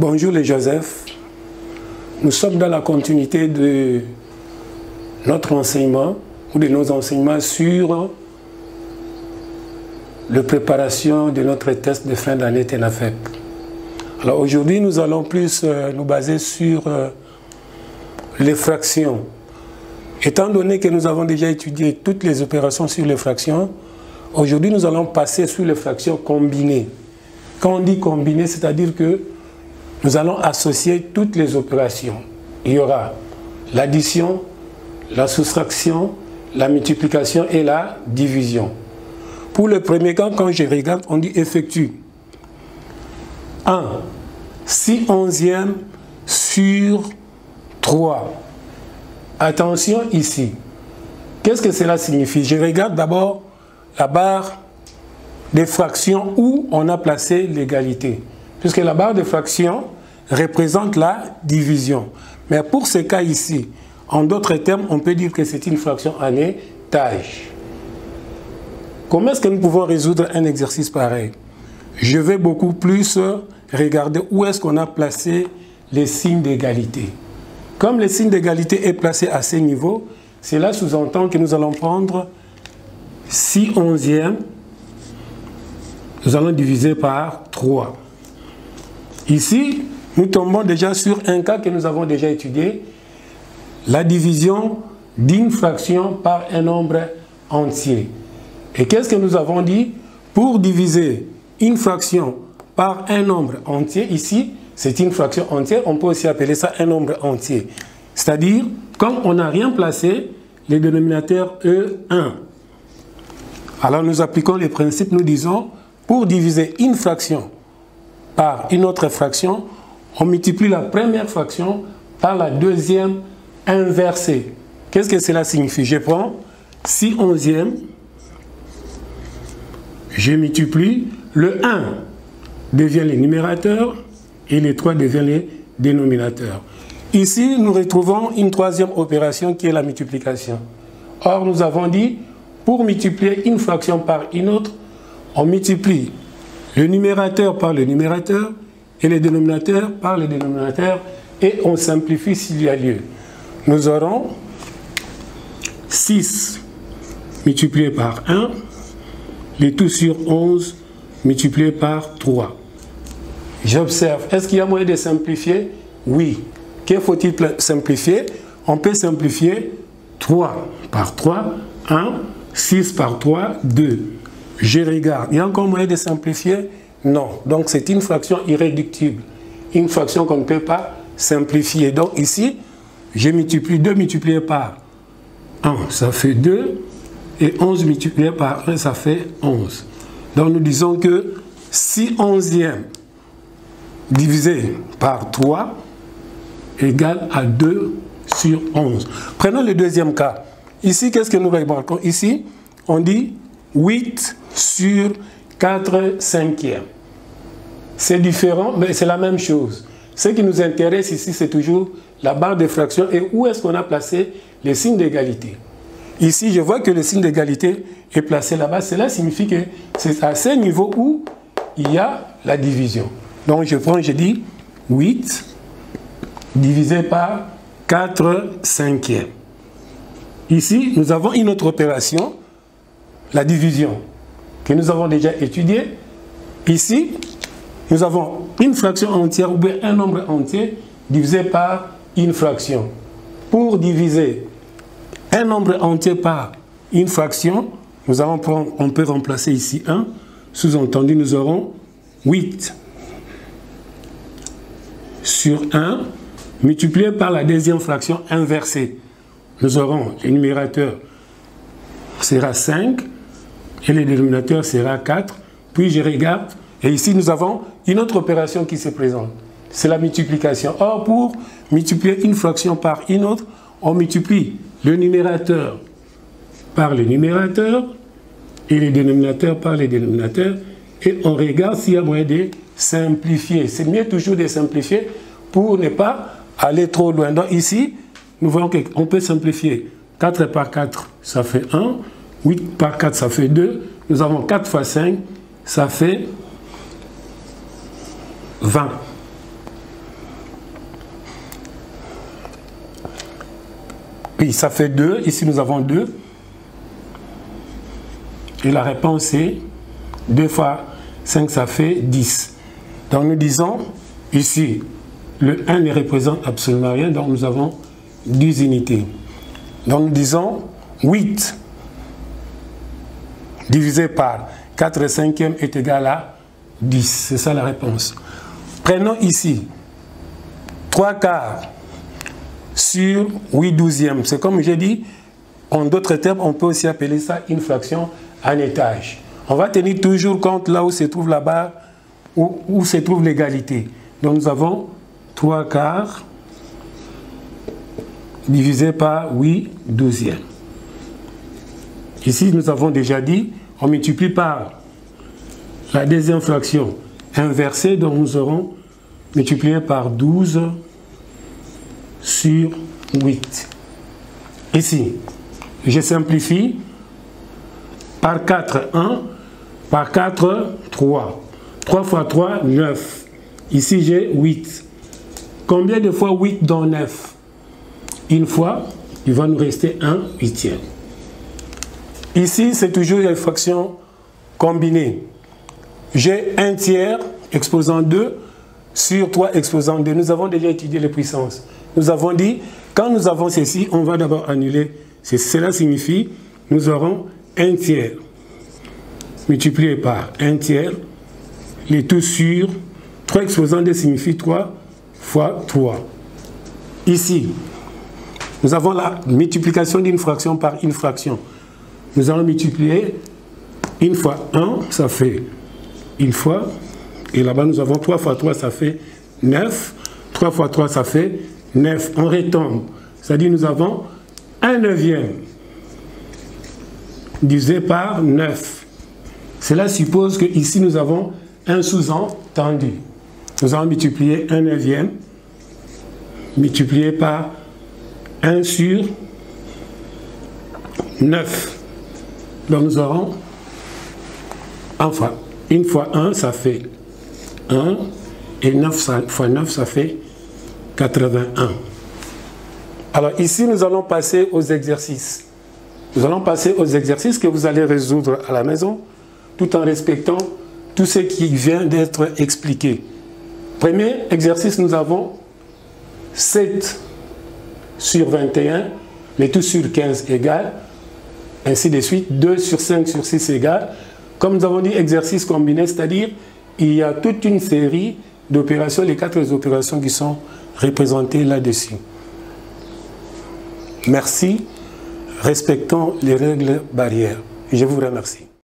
Bonjour les Joseph. Nous sommes dans la continuité de notre enseignement ou de nos enseignements sur la préparation de notre test de fin d'année TENAFEP. Alors aujourd'hui, nous allons plus nous baser sur les fractions. Étant donné que nous avons déjà étudié toutes les opérations sur les fractions, aujourd'hui nous allons passer sur les fractions combinées. Quand on dit combinées, c'est-à-dire que nous allons associer toutes les opérations. Il y aura l'addition, la soustraction, la multiplication et la division. Pour le premier cas, quand je regarde, on dit effectue 1 6/11 sur 3. Attention ici. Qu'est-ce que cela signifie? Je regarde d'abord la barre des fractions où on a placé l'égalité. Puisque la barre de fractions représente la division. Mais pour ce cas ici, en d'autres termes, on peut dire que c'est une fraction en étage. Comment est-ce que nous pouvons résoudre un exercice pareil? Je vais beaucoup plus regarder où est-ce qu'on a placé les signes d'égalité. Comme le signe d'égalité est placé à ce niveau, cela sous-entend que nous allons prendre 6/11, nous allons diviser par 3. Ici, nous tombons déjà sur un cas que nous avons déjà étudié, la division d'une fraction par un nombre entier. Et qu'est-ce que nous avons dit? Pour diviser une fraction par un nombre entier, ici, c'est une fraction entière, on peut aussi appeler ça un nombre entier. C'est-à-dire, comme on n'a rien placé, les dénominateurs E1. Alors nous appliquons les principes, nous disons, pour diviser une fraction par une autre fraction, on multiplie la première fraction par la deuxième inversée. Qu'est-ce que cela signifie? Je prends 6/11, je multiplie, le 1 devient le numérateur et le 3 devient les dénominateurs. Ici, nous retrouvons une troisième opération qui est la multiplication. Or, nous avons dit, pour multiplier une fraction par une autre, on multiplie le numérateur par le numérateur et le dénominateur par le dénominateur et on simplifie s'il y a lieu. Nous aurons 6 multiplié par 1, le tout sur 11 multiplié par 3. J'observe, est-ce qu'il y a moyen de simplifier? Oui. Que faut-il simplifier? On peut simplifier 3 par 3, 1, 6 par 3, 2. Je regarde, il y a encore moyen de simplifier? Non. Donc c'est une fraction irréductible. Une fraction qu'on ne peut pas simplifier. Donc ici, je multiplie 2 multiplié par 1, ça fait 2. Et 11 multiplié par 1, ça fait 11. Donc nous disons que 6/11 divisé par 3 égale à 2 sur 11. Prenons le deuxième cas. Ici, qu'est-ce que nous remarquons? Ici, on dit 8 sur 4/5. C'est différent, mais c'est la même chose. Ce qui nous intéresse ici, c'est toujours la barre de fraction et où est-ce qu'on a placé les signes d'égalité. Ici, je vois que le signe d'égalité est placé là-bas. Cela signifie que c'est à ce niveau où il y a la division. Donc, je prends, je dis 8 divisé par 4/5. Ici, nous avons une autre opération, la division, que nous avons déjà étudiée. Ici, nous avons une fraction entière ou bien un nombre entier divisé par une fraction. Pour diviser un nombre entier par une fraction, nous allons prendre, on peut remplacer ici 1, sous-entendu nous aurons 8 sur 1 multiplié par la deuxième fraction inversée. Nous aurons le numérateur sera 5 et le dénominateur sera 4. Puis je regarde et ici nous avons une autre opération qui se présente. C'est la multiplication. Or, pour multiplier une fraction par une autre, on multiplie le numérateur par le numérateur et le dénominateur par le dénominateur et on regarde s'il y a moyen de simplifier. C'est mieux toujours de simplifier pour ne pas aller trop loin. Donc ici, nous voyons qu'on peut simplifier. 4 par 4, ça fait 1. 8 par 4, ça fait 2. Nous avons 4 fois 5, ça fait 20. Oui, ça fait 2. Ici, nous avons 2. Et la réponse est 2 fois 5, ça fait 10. Donc, nous disons, ici, le 1 ne représente absolument rien. Donc, nous avons 10 unités. Donc, nous disons 8 divisé par 4 cinquièmes est égal à 10. C'est ça la réponse. Prenons ici 3 quarts sur 8 douzièmes. C'est comme j'ai dit, en d'autres termes, on peut aussi appeler ça une fraction en étage. On va tenir toujours compte là où se trouve la barre, où se trouve l'égalité. Donc nous avons 3 quarts divisé par 8 douzièmes. Ici, nous avons déjà dit, on multiplie par la deuxième fraction inversée, donc nous aurons multiplié par 12 sur 8. Ici, je simplifie. Par 4, 1. Par 4, 3. 3 fois 3, 9. Ici, j'ai 8. Combien de fois 8 dans 9? Une fois, il va nous rester 1 huitième. Ici, c'est toujours une fraction combinée. J'ai 1 tiers exposant 2 sur 3 exposant 2. Nous avons déjà étudié les puissances. Nous avons dit, quand nous avons ceci, on va d'abord annuler. Cela signifie, nous aurons 1 tiers multiplié par 1 tiers, les tout sur 3 exposant 2 signifie 3 fois 3. Ici, nous avons la multiplication d'une fraction par une fraction. Nous allons multiplier 1 fois 1, ça fait 1 fois. Et là-bas, nous avons 3 fois 3, ça fait 9. 3 fois 3, ça fait 9. On retombe. C'est-à-dire nous avons 1 neuvième divisé par 9. Cela suppose que ici nous avons un sous-entendu. Nous allons multiplier 1 neuvième multiplié par 1 sur 9. Donc nous aurons, enfin, 1 fois 1, ça fait 1, et 9 fois 9, ça fait 81. Alors ici, nous allons passer aux exercices. Nous allons passer aux exercices que vous allez résoudre à la maison, tout en respectant tout ce qui vient d'être expliqué. Premier exercice, nous avons 7 sur 21, les tout sur 15 égale, ainsi de suite, 2 sur 5 sur 6 égale. Comme nous avons dit, exercice combiné, c'est-à-dire il y a toute une série d'opérations, les 4 opérations qui sont représentées là-dessus. Merci. Respectons les règles barrières. Je vous remercie.